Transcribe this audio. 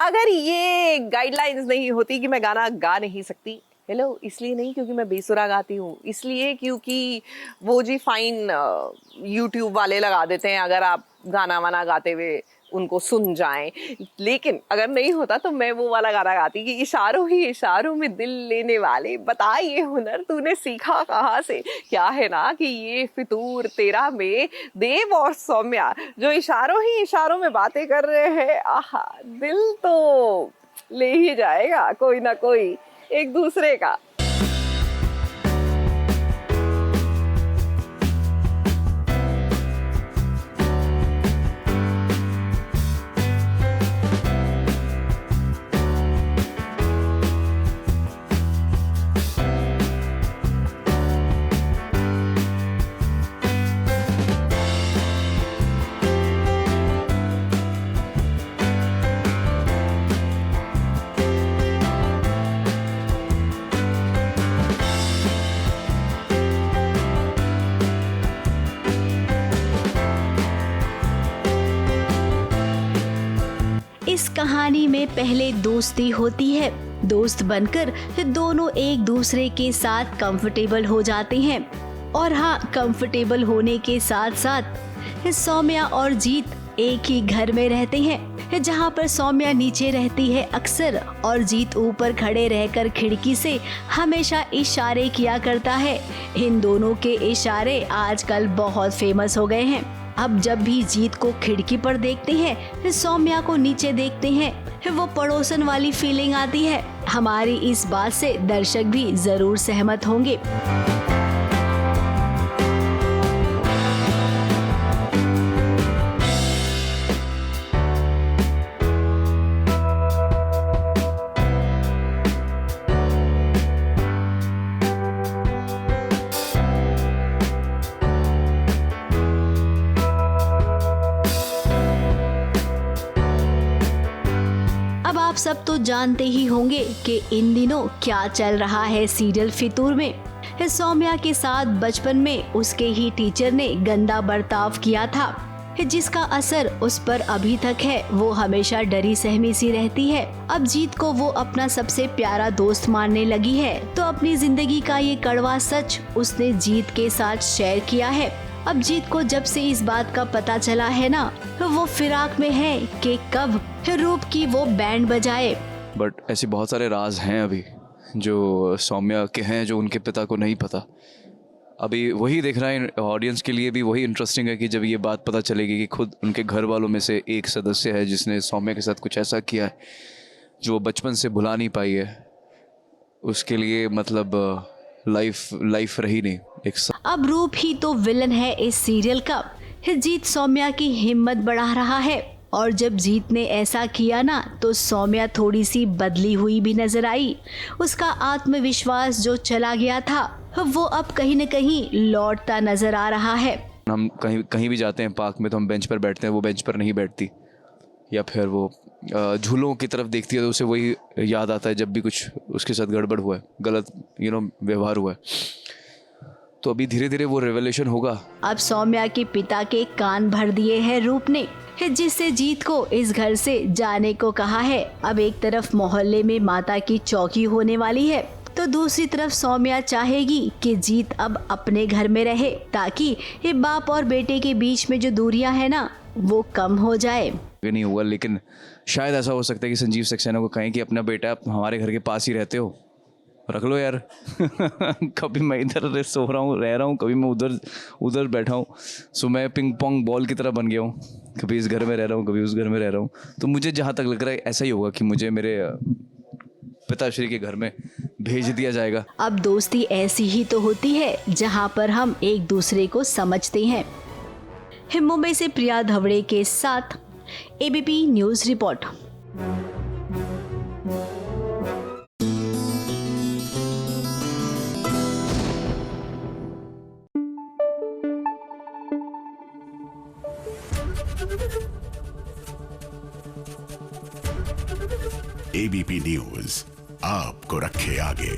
अगर ये गाइडलाइंस नहीं होती कि मैं गाना गा नहीं सकती, हेलो, इसलिए नहीं क्योंकि मैं बेसुरा गाती हूँ, इसलिए क्योंकि वो जी फाइन यूट्यूब वाले लगा देते हैं अगर आप गाना वाना गाते हुए उनको सुन जाएं। लेकिन अगर नहीं होता तो मैं वो वाला गाना गाती कि इशारों ही इशारों में दिल लेने वाले, बता ये हुनर तूने सीखा कहाँ से। क्या है ना कि ये फितूर तेरा में देव और सौम्या जो इशारों ही इशारों में बातें कर रहे हैं, आहा, दिल तो ले ही जाएगा कोई ना कोई एक दूसरे का। इस कहानी में पहले दोस्ती होती है, दोस्त बनकर दोनों एक दूसरे के साथ कंफर्टेबल हो जाते हैं। और हाँ, कंफर्टेबल होने के साथ साथ सौम्या और जीत एक ही घर में रहते हैं, जहाँ पर सौम्या नीचे रहती है अक्सर और जीत ऊपर खड़े रहकर खिड़की से हमेशा इशारे किया करता है। इन दोनों के इशारे आजकल बहुत फेमस हो गए हैं। अब जब भी जीत को खिड़की पर देखते हैं, सौम्या को नीचे देखते हैं, वो पड़ोसन वाली फीलिंग आती है। हमारी इस बात से दर्शक भी जरूर सहमत होंगे। अब आप सब तो जानते ही होंगे कि इन दिनों क्या चल रहा है सीरियल फितूर में। सौम्या के साथ बचपन में उसके ही टीचर ने गंदा बर्ताव किया था, जिसका असर उस पर अभी तक है। वो हमेशा डरी सहमी सी रहती है। अब जीत को वो अपना सबसे प्यारा दोस्त मानने लगी है, तो अपनी जिंदगी का ये कड़वा सच उसने जीत के साथ शेयर किया है। अब जीत को जब से इस बात का पता चला है ना, वो फिराक में है कि कब रूप की वो बैंड बजाए। बट ऐसे बहुत सारे राज हैं अभी जो सौम्या के हैं, जो उनके पिता को नहीं पता। अभी वही देखना है ऑडियंस के लिए भी वही इंटरेस्टिंग है कि जब ये बात पता चलेगी कि खुद उनके घर वालों में से एक सदस्य है जिसने सौम्या के साथ कुछ ऐसा किया है जो बचपन से भुला नहीं पाई है, उसके लिए मतलब लाइफ रही नहीं एक अब रूप ही तो विलन है इस सीरियल का। जीत सौम्या की हिम्मत बढ़ा रहा है और जब जीत ने ऐसा किया ना, तो सौम्या थोड़ी सी बदली हुई भी नजर आई। उसका आत्मविश्वास जो चला गया था, वो अब कहीं न कहीं लौटता नजर आ रहा है। हम कहीं भी जाते हैं पार्क में तो हम बेंच पर बैठते हैं, वो बेंच पर नहीं बैठती, या फिर वो झूलों की तरफ देखती है तो उसे वही याद आता है जब भी कुछ उसके साथ गड़बड़ हुआ है, गलत व्यवहार हुआ है। तो अभी धीरे धीरे वो रेवलेशन होगा। अब सौम्या के पिता के कान भर दिए हैं रूप ने, जिससे जीत को इस घर से जाने को कहा है। अब एक तरफ मोहल्ले में माता की चौकी होने वाली है, तो दूसरी तरफ सौम्या चाहेगी कि जीत अब अपने घर में रहे, ताकि ये बाप और बेटे के बीच में जो दूरियां है ना, वो कम हो जाए। नहीं हुआ, लेकिन शायद ऐसा हो सकता है कि संजीव सक्सेना को कहें कि अपना बेटा आप हमारे घर के पास ही रहते हो, रख लो यार। कभी मैं इधर रह रहा हूँ, कभी मैं उधर बैठा हूँ। सो मैं पिंग पोंग बॉल की तरह बन गया हूँ, कभी इस घर में रह रहा हूँ, कभी उस घर में रह रहा हूँ। तो मुझे जहाँ तक लग रहा है ऐसा ही होगा कि मुझे मेरे पिताश्री के घर में भेज दिया जाएगा। अब दोस्ती ऐसी ही तो होती है जहाँ पर हम एक दूसरे को समझते हैं। मुंबई से प्रिया धवड़े के साथ ABP news report. ABP news आपको रखे आगे।